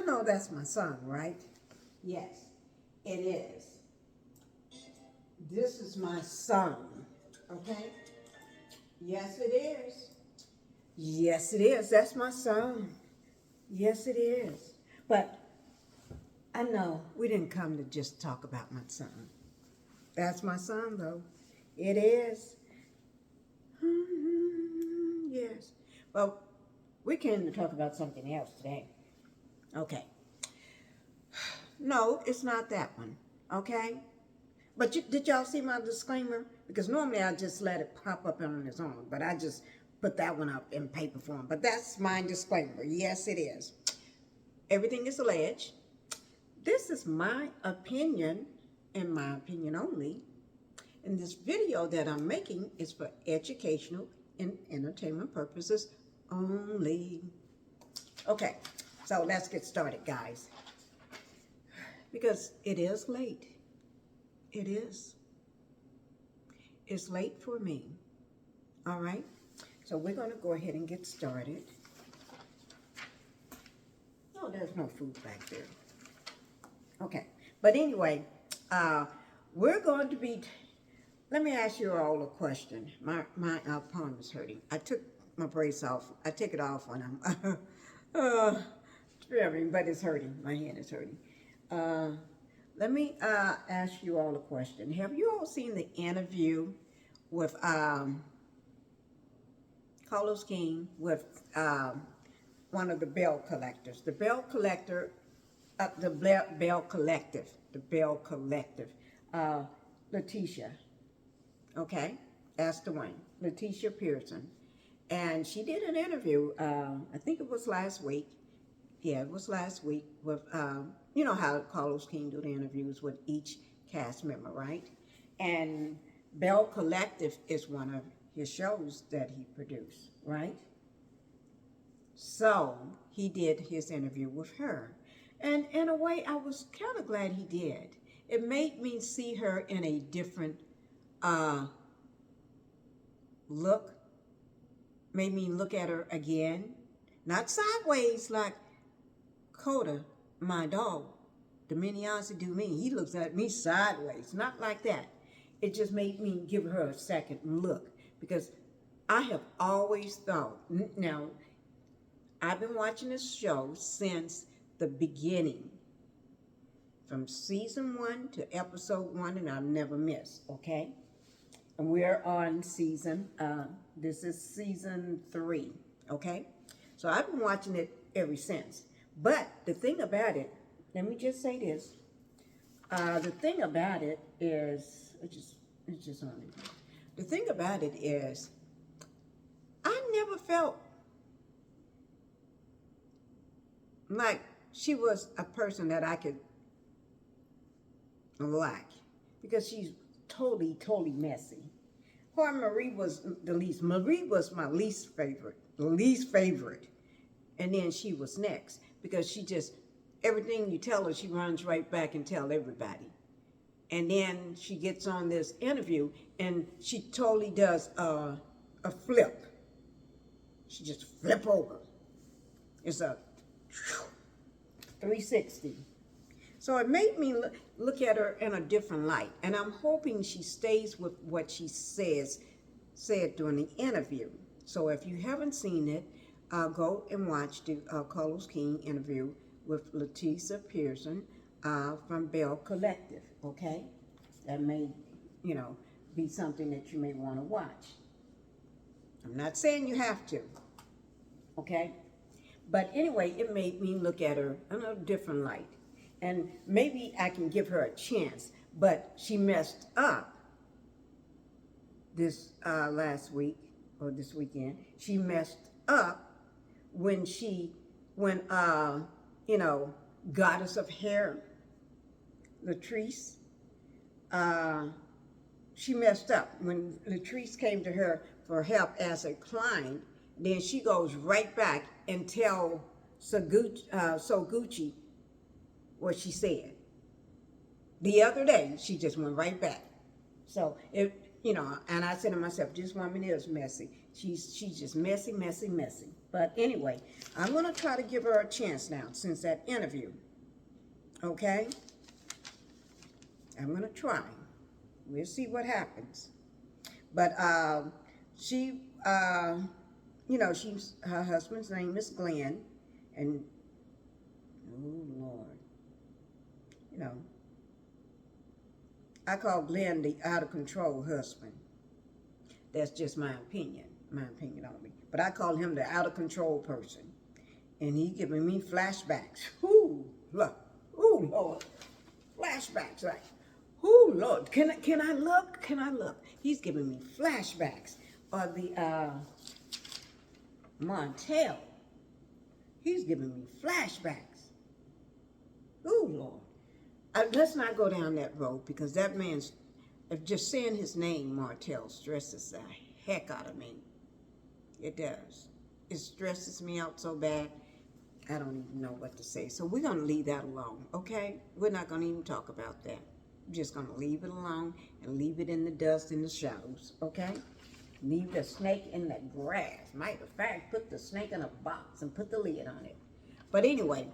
Y'all know that's my song, right? Yes, it is. This is my song, okay? Yes, it is. Yes, it is. That's my song. Yes, it is. But I know we didn't come to just talk about my song. That's my song, though. It is. Yes. Well, we came to talk about something else today. Okay. No, it's not that one. Okay? But did y'all see my disclaimer? Because normally I just let it pop up on its own, but I just put that one up in paper form. But that's my disclaimer. Yes, it is. Everything is alleged. This is my opinion, and my opinion only. And this video that I'm making is for educational and entertainment purposes only. Okay, so let's get started, guys. Because it is late. It is. It's late for me. All right? So we're going to go ahead and get started. Oh, there's no food back there. Okay. But anyway, we're going to be... Let me ask you all a question. My palm is hurting. I took my brace off. I take it off when I'm traveling, but it's hurting. My hand is hurting. Let me ask you all a question. Have you all seen the interview with Carlos King with one of the Bell collectors? The Bell collector, the Bell Collective, Lateshia. Okay, that's the one, Lateshia Pearson. And she did an interview, I think it was last week. Yeah, it was last week with, you know how Carlos King do the interviews with each cast member, right? And Bell Collective is one of his shows that he produced, right? So he did his interview with her. And in a way, I was kind of glad he did. It made me see her in a different look, made me look at her again, not sideways like Coda, my dog, the Miniasi do me. He looks at me sideways, not like that. It just made me give her a second look, because I have always thought, now, I've been watching this show since the beginning, from season 1 to episode 1, and I've never missed, okay? And we're on season, this is season 3, okay? So I've been watching it ever since. But the thing about it, let me just say this. The thing about it is, it's just on it. The thing about it is, I never felt like she was a person that I could like, because she's totally messy. Poor Marie was the least. Marie was my least favorite. And then she was next, because she just, everything you tell her, she runs right back and tell everybody. And then she gets on this interview and she totally does a flip. She just flip over. It's a 360. So it made me look at her in a different light. And I'm hoping she stays with what she said during the interview. So if you haven't seen it, go and watch the Carlos King interview with Lateshia Pearson from Bell Collective, okay? That may, you know, be something that you may want to watch. I'm not saying you have to, okay? But anyway, it made me look at her in a different light. And maybe I can give her a chance, but she messed up this last week, or this weekend. She messed up when you know, Goddess of Hair, Latrice, she messed up. When Latrice came to her for help as a client, then she goes right back and tell Soguchi what she said. The other day, she just went right back. So you know, and I said to myself, this woman is messy. She's just messy, messy, messy. But anyway, I'm going to try to give her a chance now since that interview. Okay? I'm going to try. We'll see what happens. But she, you know, her husband's name is Glenn. And, oh, Lord. You know, I call Glenn the out-of-control husband. That's just my opinion only. But I call him the out-of-control person. And he giving me flashbacks. Ooh, look. Ooh, Lord. Flashbacks, like, ooh, Lord. Can I look? Can I look? He's giving me flashbacks. Or the, Montel. He's giving me flashbacks. Ooh, Lord. Let's not go down that road because that man's, just saying his name, Martell, stresses the heck out of me. It does. It stresses me out so bad, I don't even know what to say. So we're going to leave that alone, okay? We're not going to even talk about that. We're just going to leave it alone and leave it in the dust, in the shadows, okay? Leave the snake in the grass. Matter of fact, put the snake in a box and put the lid on it. But anyway,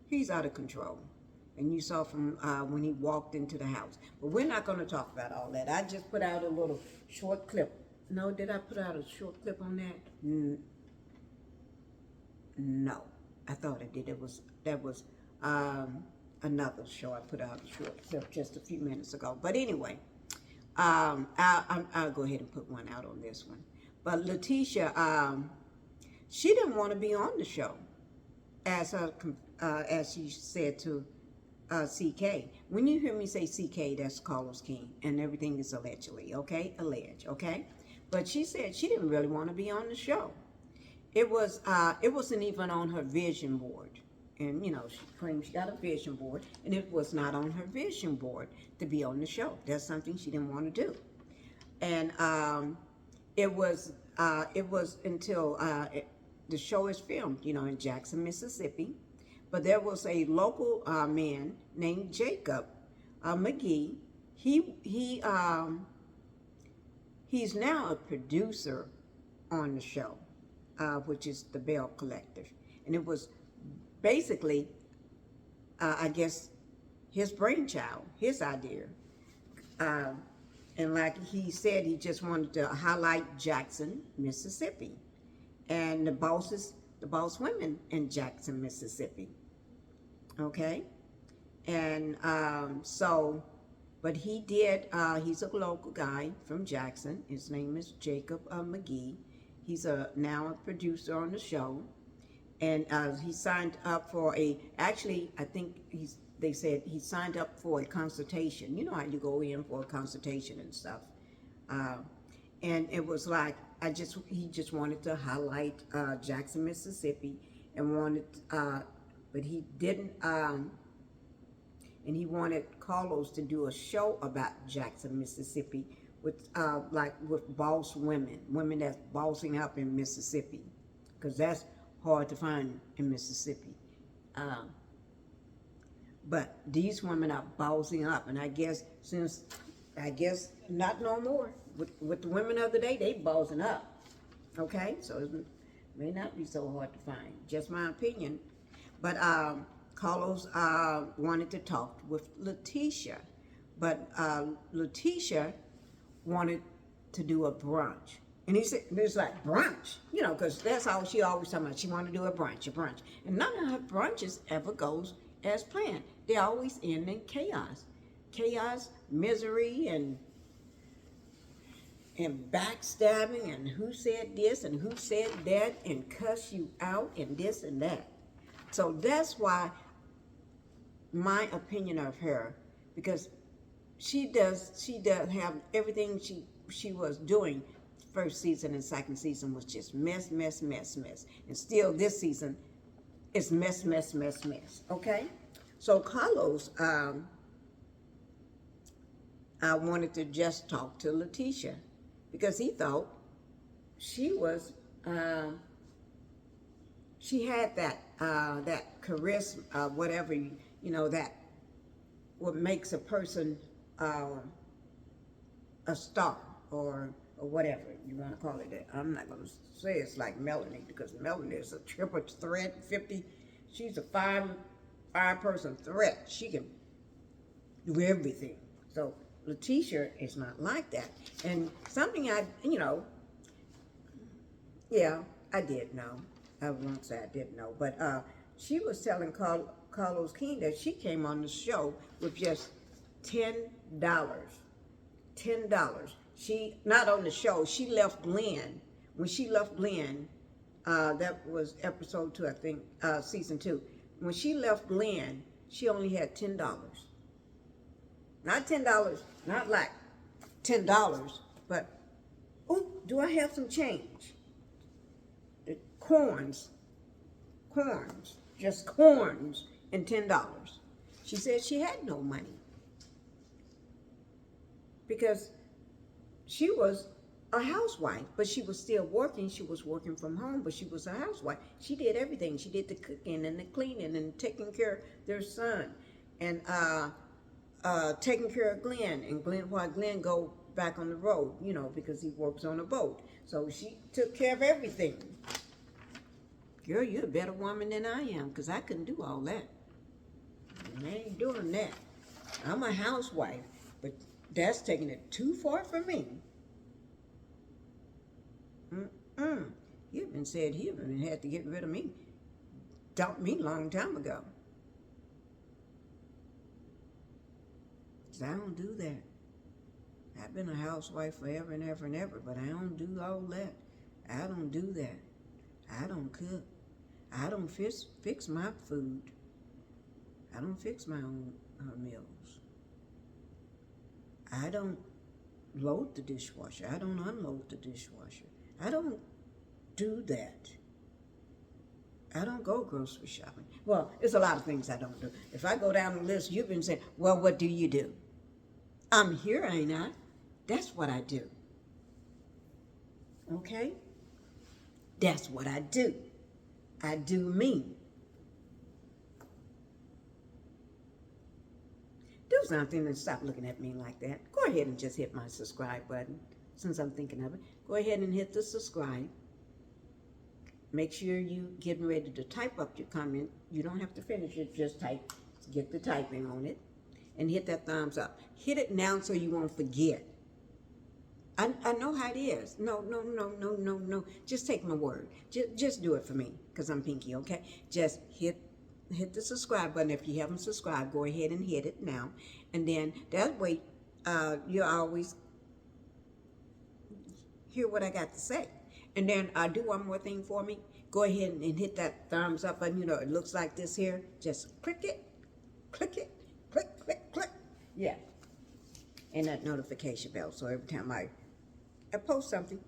he's out of control. And you saw from when he walked into the house. But we're not going to talk about all that. I just put out a little short clip. No, did I put out a short clip on that? No, I thought I did. That was another show. I put out a short clip just a few minutes ago. But anyway, I'll go ahead and put one out on this one. But Lateshia, she didn't want to be on the show, as she said to CK. When you hear me say CK, that's Carlos King, and everything is allegedly, okay? Alleged, okay? But she said she didn't really want to be on the show. It wasn't even on her vision board. And, you know, she claimed she got a vision board, and it was not on her vision board to be on the show. That's something she didn't want to do. And it was until the show is filmed, you know, in Jackson, Mississippi. But there was a local man named Jacob McGee. He's now a producer on the show, which is the Bell Collective. And it was basically, I guess, his brainchild, his idea. And like he said, he just wanted to highlight Jackson, Mississippi, and the boss women in Jackson, Mississippi. Okay? And but he did, he's a local guy from Jackson. His name is Jacob McGee. He's now a producer on the show. And he signed up for actually, I think they said he signed up for a consultation. You know how you go in for a consultation and stuff. And it was like, he just wanted to highlight Jackson, Mississippi, and wanted, but he didn't, and he wanted Carlos to do a show about Jackson, Mississippi, with boss women that's bossing up in Mississippi, because that's hard to find in Mississippi. But these women are bossing up, and I guess not no more. With the women of the day, they bossing up. Okay, so it may not be so hard to find. Just my opinion. But Carlos wanted to talk with Lateshia, but Lateshia wanted to do a brunch. And he said, there's like brunch, you know, because that's how she always talking about. She wanted to do a brunch. And none of her brunches ever goes as planned. They always end in chaos. Chaos, misery, and backstabbing, and who said this and who said that, and cuss you out, and this and that. So that's why my opinion of her, because she does have everything she was doing. First season and second season was just mess. And still this season is mess. Okay? So Carlos, I wanted to just talk to Lateshia because he thought she was she had that charisma, whatever, that what makes a person a star, or whatever you want to call it. I'm not going to say it's like Melanie, because Melanie is a triple threat, 50. She's a five person threat. She can do everything. So Lateshia is not like that. And something yeah, I did know. I won't say I didn't know, but she was telling Carlos King that she came on the show with just $10. $10. She, not on the show, she left Glenn. When she left Glenn, that was episode 2, I think, season 2. When she left Glenn, she only had $10. Not $10, not like $10, but, oh, do I have some change? Corns, just corns, and $10. She said she had no money because she was a housewife, but she was still working. She was working from home, but she was a housewife. She did everything. She did the cooking and the cleaning and taking care of their son, and taking care of Glenn, and while Glenn go back on the road, because he works on a boat. So she took care of everything. Girl, you're a better woman than I am, because I couldn't do all that. I ain't doing that. I'm a housewife, but that's taking it too far for me. Husband said Husband had to get rid of me. Dumped me a long time ago. I don't do that. I've been a housewife forever and ever and ever, but I don't do all that. I don't do that. I don't cook. I don't fix my food. I don't fix my own meals. I don't load the dishwasher. I don't unload the dishwasher. I don't do that. I don't go grocery shopping. Well, it's a lot of things I don't do. If I go down the list, you've been saying, well, what do you do? I'm here, ain't I? That's what I do. Okay? That's what I do. I do me. Do something and stop looking at me like that. Go ahead and just hit my subscribe button, since I'm thinking of it. Go ahead and hit the subscribe. Make sure you getting ready to type up your comment. You don't have to finish it, just type. Get the typing on it. And hit that thumbs up. Hit it now so you won't forget. I know how it is. No. Just take my word. Just do it for me, because I'm Pinkie, okay? Just hit the subscribe button. If you haven't subscribed, go ahead and hit it now. And then that way you'll always hear what I got to say. And then do one more thing for me. Go ahead and hit that thumbs up button. It looks like this here. Just click it. Click it. Click. Yeah. And that notification bell. So every time I post something,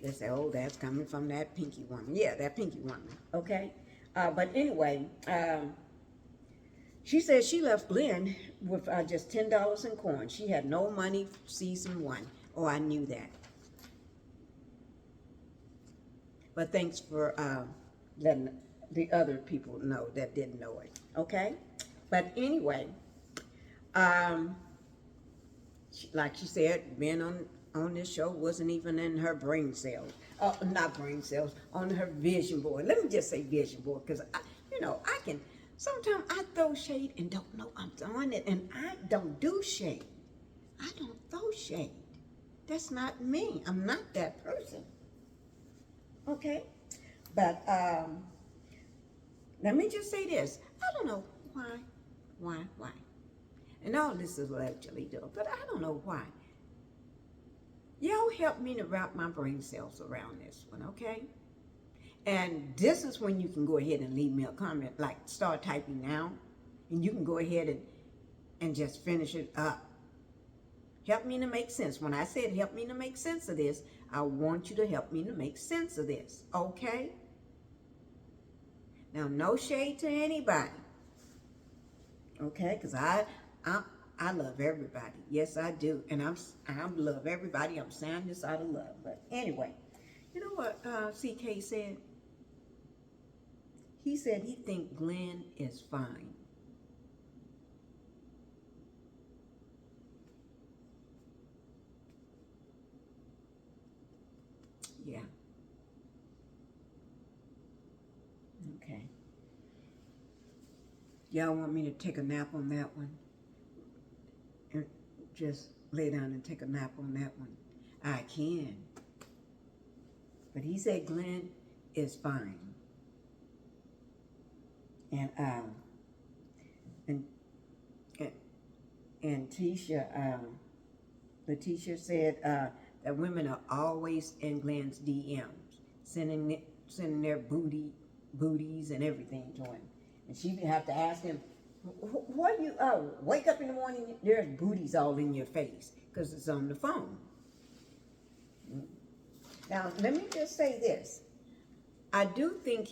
they say, oh, that's coming from that Pinkie woman. Yeah, that Pinkie woman. Okay? But anyway, she said she left Glenn with just $10 in coin. She had no money season 1. Oh, I knew that. But thanks for letting the other people know that didn't know it. Okay? But anyway, like she said, being on this show wasn't even in her brain cells. Not brain cells, on her vision board. Let me just say vision board, because, I can, sometimes I throw shade and don't know I'm throwing it, and I don't do shade. I don't throw shade. That's not me. I'm not that person. Okay? But, let me just say this. I don't know why. And all this is allegedly done, but I don't know why. Y'all help me to wrap my brain cells around this one, okay? And this is when you can go ahead and leave me a comment, like start typing now, and you can go ahead and just finish it up. Help me to make sense. When I said help me to make sense of this, I want you to help me to make sense of this, okay? Now, no shade to anybody, okay? Because I love everybody. Yes, I do. And I love everybody. I'm saying this out of love. But anyway, You know what CK said? He said he think Glenn is fine. Yeah. Okay. Y'all want me to take a nap on that one? And just lay down and take a nap on that one? I can. But he said Glenn is fine. And and and Lateshia said that women are always in Glenn's DMs, sending their booties and everything to him. And she would have to ask him, why you wake up in the morning, there's booties all in your face, because it's on the phone. Now, let me just say this. I do think,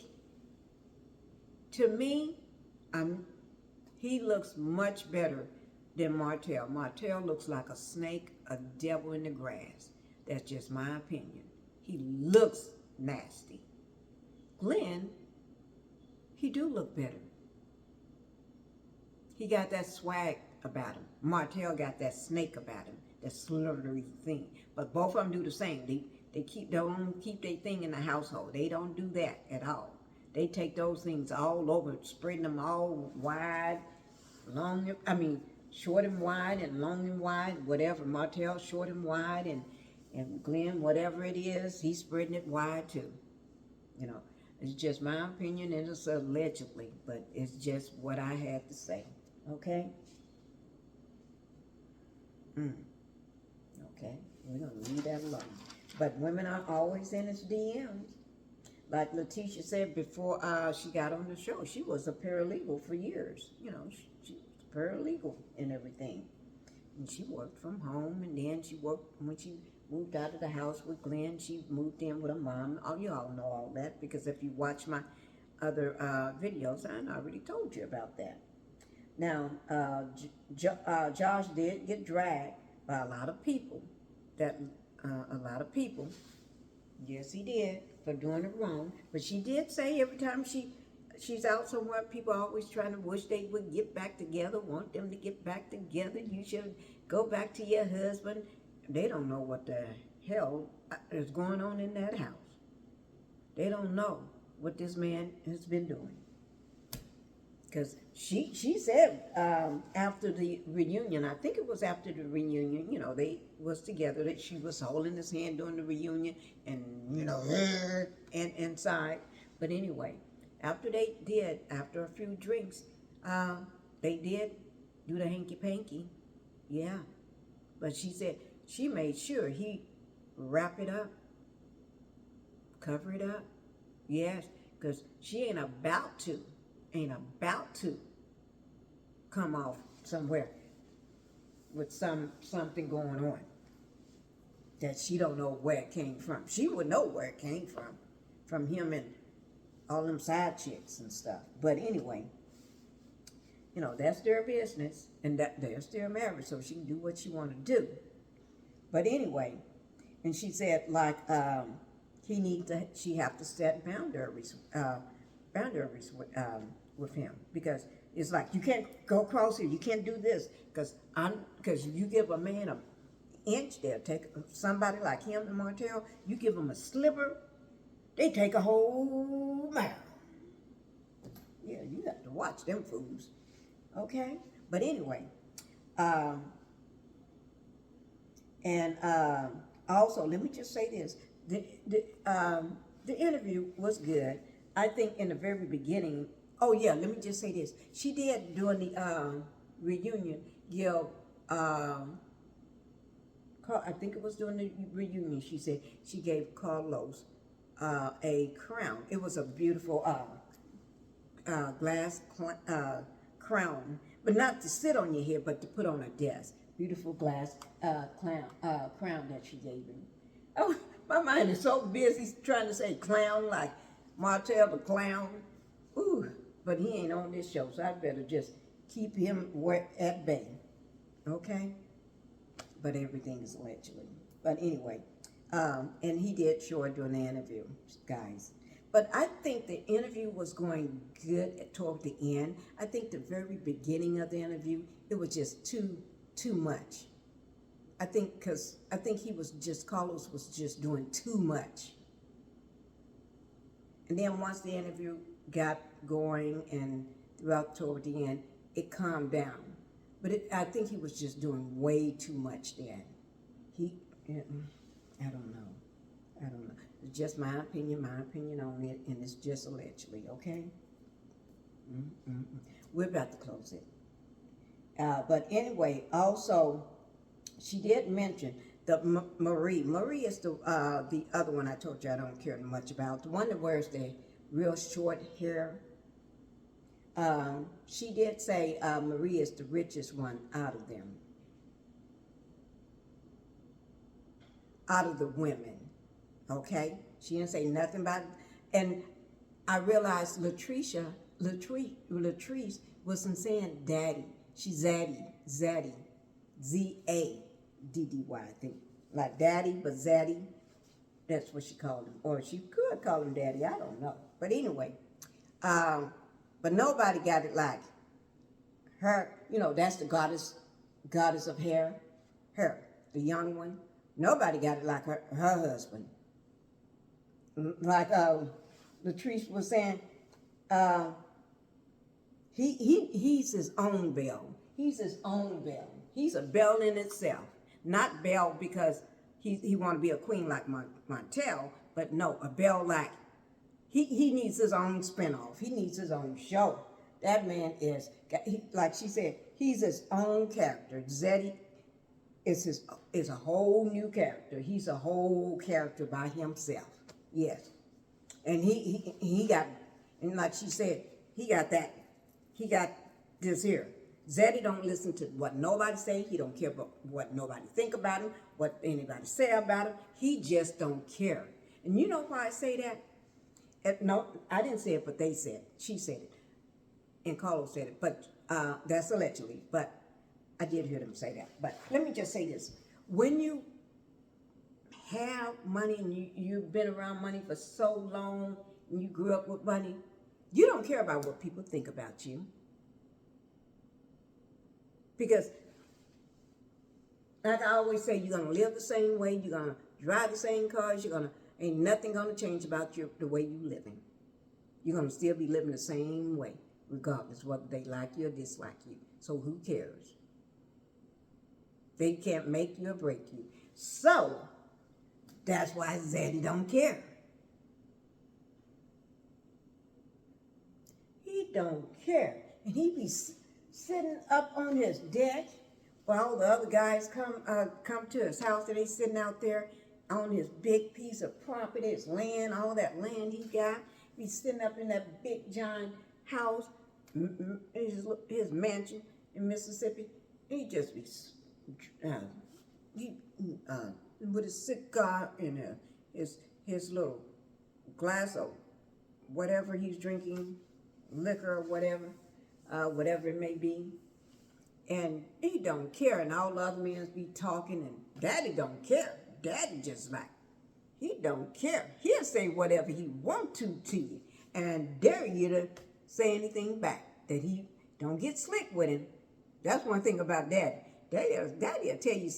to me, he looks much better than Martell. Martell looks like a snake, a devil in the grass. That's just my opinion. He looks nasty. Glenn, he do look better. He got that swag about him. Martell got that snake about him, that slithery thing. But both of them do the same. They don't keep their thing in the household. They don't do that at all. They take those things all over, spreading them all wide, short and wide and long and wide, whatever. Martell short and wide, and Glenn, whatever it is, he's spreading it wide too. You know, it's just my opinion, and it's allegedly, but it's just what I had to say. Okay? Okay, we're going to leave that alone. But women are always in his DMs. Like Lateshia said before she got on the show, she was a paralegal for years. You know, she was a paralegal and everything. And she worked from home, and then she worked, when she moved out of the house with Glenn, she moved in with her mom. Oh, you all know all that, because if you watch my other videos, I already told you about that. Now, Josh did get dragged by a lot of people. Yes, he did, for doing it wrong. But she did say every time she's out somewhere, people are always trying to wish they would get back together, want them to get back together. You should go back to your husband. They don't know what the hell is going on in that house. They don't know what this man has been doing. Because she said after the reunion, I think it was after the reunion, you know, they was together, that she was holding his hand during the reunion, and, you know, and inside. But anyway, after a few drinks, they did do the hanky-panky. Yeah. But she said she made sure he wrap it up, cover it up. Yes, because she ain't about to come off somewhere with something going on that she don't know where it came from. She would know where it came from him and all them side chicks and stuff. But anyway, you know, that's their business, and that they're still married, so she can do what she want to do. But anyway, and she said, like, she have to set boundaries with him, because it's like, you can't go across here, you can't do this, because you give a man an inch, they'll take somebody like him and Martell, you give them a sliver, they take a whole mile. Yeah, you have to watch them fools. Okay? But anyway, also, let me just say this. The interview was good. I think in the very beginning, oh yeah, let me just say this. She did, during the reunion, give, I think it was during the reunion, she said she gave Carlos a crown. It was a beautiful glass crown, but not to sit on your head, but to put on a desk. Beautiful glass crown that she gave him. Oh, my mind is so busy trying to say clown, like Martell the clown. Ooh, but he ain't on this show, so I better just keep him at bay. Okay? But everything is allegedly. But anyway, And he did show it during the interview, guys. But I think the interview was going good toward the end. I think the very beginning of the interview, it was just too much. I think he was just, Carlos was just doing too much. And then once the interview got going and throughout toward the end, it calmed down. But I think he was just doing way too much then. I don't know. It's just my opinion on it, and it's just allegedly, okay? We're about to close it. But anyway, also, she did mention the Marie. Marie is the other one I told you I don't care much about. The one that wears the real short hair. She did say Marie is the richest one out of them. Out of the women. Okay? She didn't say nothing about it. And I realized Latrice wasn't saying daddy. She's Zaddy. Z-A-D-D-Y, I think. Like daddy, but Zaddy. That's what she called him. Or she could call him daddy. I don't know. But anyway. But nobody got it like her. You know, that's the goddess of hair. Her, the young one. Nobody got it like her husband. Like Latrice was saying, he's his own belle. He's his own belle. He's a belle in itself. Not belle because he want to be a queen like Montel, but no, a belle like he needs his own spinoff. He needs his own show. That man is, like she said, he's his own character. Zeddy is a whole new character. He's a whole character by himself. Yes. And he got, and like she said, he got that. He got this here. Zeddy don't listen to what nobody say. He don't care about what nobody think about him, what anybody say about him. He just don't care. And you know why I say that? No, I didn't say it, but they said it. She said it. And Carlos said it. But that's allegedly. But I did hear them say that. But let me just say this. When you have money and you've been around money for so long and you grew up with money, you don't care about what people think about you. Because, like I always say, you're going to live the same way, you're going to drive the same cars, ain't nothing going to change about the way you're living. You're going to still be living the same way, regardless whether they like you or dislike you. So who cares? They can't make you or break you. So, that's why Zaddy don't care. He don't care. And he be sitting up on his deck while all the other guys come to his house, and they sitting out there on his big piece of property, his land, all that land he got. He's sitting up in that big giant house, his mansion in Mississippi. He just be with his cigar and his little glass of whatever he's drinking, liquor or whatever it may be. And he don't care, and all the other men be talking, and Daddy don't care. Daddy just like, he don't care. He'll say whatever he want to you, and dare you to say anything back, that he don't get slick with him. That's one thing about Daddy. Daddy will tell you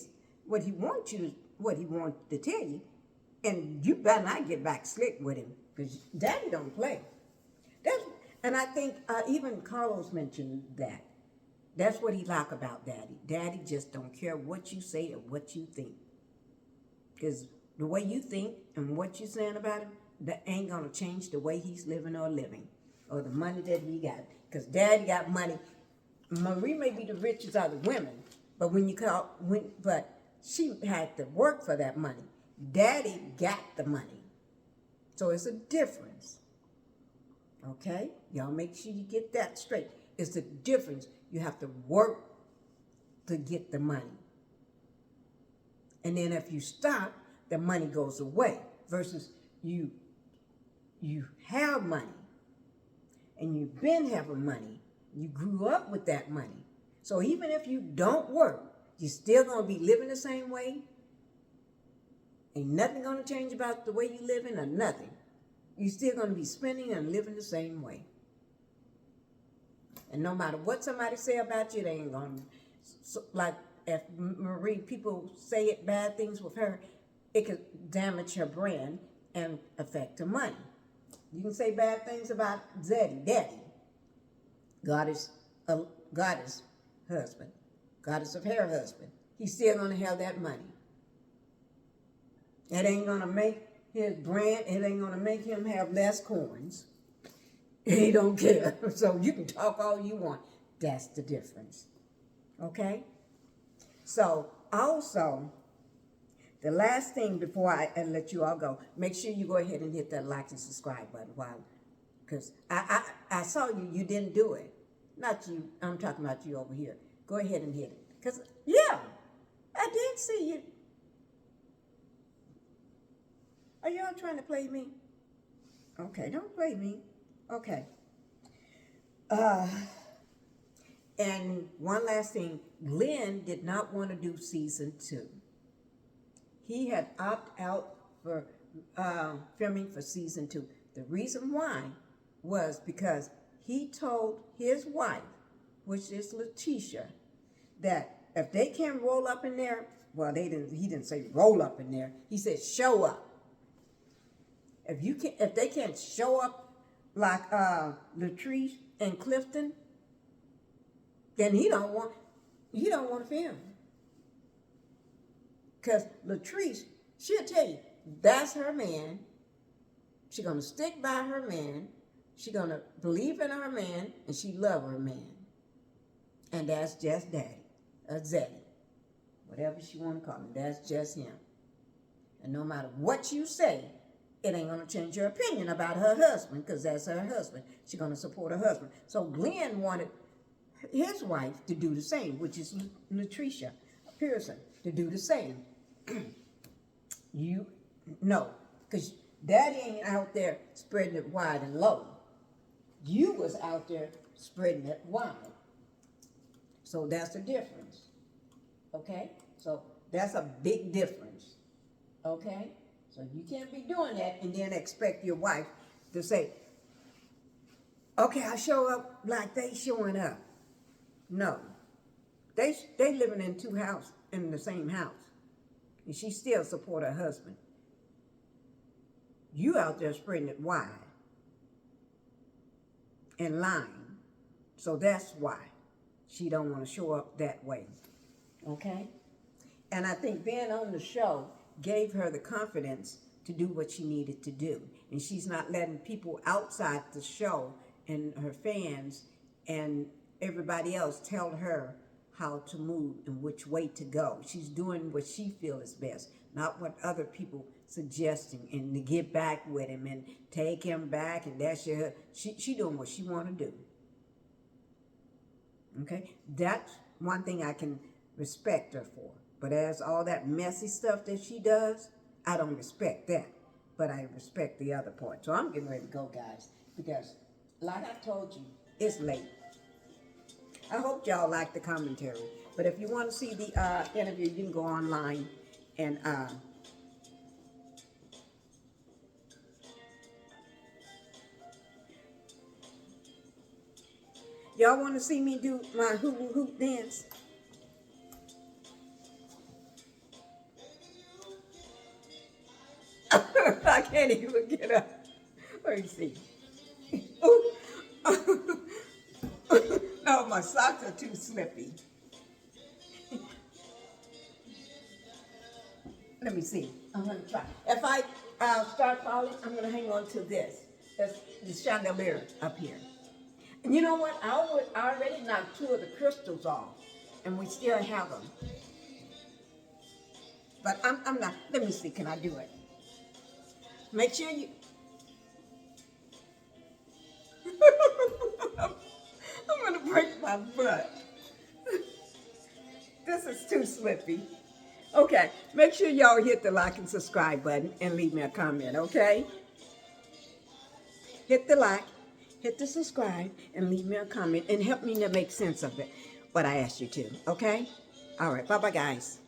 what he wants to tell you, and you better not get back slick with him, because Daddy don't play. And I think even Carlos mentioned that. That's what he like about Daddy. Daddy just don't care what you say or what you think. Because the way you think and what you're saying about him, that ain't going to change the way he's living, or the money that he got. Because Daddy got money. Marie may be the richest of the women, but but she had to work for that money. Daddy got the money. So it's a difference. Okay? Y'all make sure you get that straight. It's the difference. You have to work to get the money. And then if you stop, the money goes away. Versus you have money. And you've been having money. You grew up with that money. So even if you don't work, you're still going to be living the same way. Ain't nothing going to change about the way you living or nothing. You're still going to be spending and living the same way. And no matter what somebody say about you, they ain't going to, like if Marie, people say it bad things with her, it could damage her brand and affect her money. You can say bad things about Daddy, goddess husband, goddess of hair husband. He's still going to have that money. It ain't going to make his brand, it ain't going to make him have less coins. He don't care. So you can talk all you want. That's the difference. Okay? So also, the last thing before I let you all go, make sure you go ahead and hit that like and subscribe button because I saw you didn't do it. Not you, I'm talking about you over here. Go ahead and hit it. Because, yeah, I did see you. Are y'all trying to play me? Okay, don't play me. Okay. And one last thing, Glenn did not want to do season 2. He had opted out for filming for season 2. The reason why was because he told his wife, which is Lateshia, that if they can't roll up in there, well, he didn't say roll up in there. He said show up. If they can't show up like Latrice and Clifton, then he don't want to film. Because Latrice, she'll tell you, that's her man. She's going to stick by her man. She's going to believe in her man, and she love her man. And that's just Daddy, or Zeddy, whatever she want to call him. That's just him. And no matter what you say, it ain't going to change your opinion about her husband, because that's her husband. She's going to support her husband. So Glenn wanted his wife to do the same, which is Lateshia Pearson, to do the same. You know, because Daddy ain't out there spreading it wide and low. You was out there spreading it wide. So that's the difference. Okay? So that's a big difference. Okay? So you can't be doing that and then expect your wife to say, okay, I show up like they showing up. No. They living in two houses, in the same house. And she still support her husband. You out there spreading it wide and lying. So that's why she don't want to show up that way. Okay? And I think being on the show gave her the confidence to do what she needed to do. And she's not letting people outside the show and her fans and everybody else tell her how to move and which way to go. She's doing what she feels is best, not what other people suggesting, and to get back with him and take him back, and that's your, she doing what she want to do. Okay? That's one thing I can respect her for. But as all that messy stuff that she does, I don't respect that. But I respect the other part. So I'm getting ready to go, guys, because like I told you, it's late. I hope y'all like the commentary. But if you want to see the interview, you can go online and y'all want to see me do my hoop dance? I can't even get up. Let me see. No, my socks are too slippy. Let me see. I'm going to try. If I start falling, I'm going to hang on to this. That's the chandelier up here. And you know what? I already knocked 2 of the crystals off, and we still have them. But I'm not. Let me see. Can I do it? Make sure you. I'm going to break my butt. This is too slippy. Okay, make sure y'all hit the like and subscribe button and leave me a comment, okay? Hit the like, hit the subscribe, and leave me a comment and help me to make sense of it, what I asked you to, okay? All right, bye-bye, guys.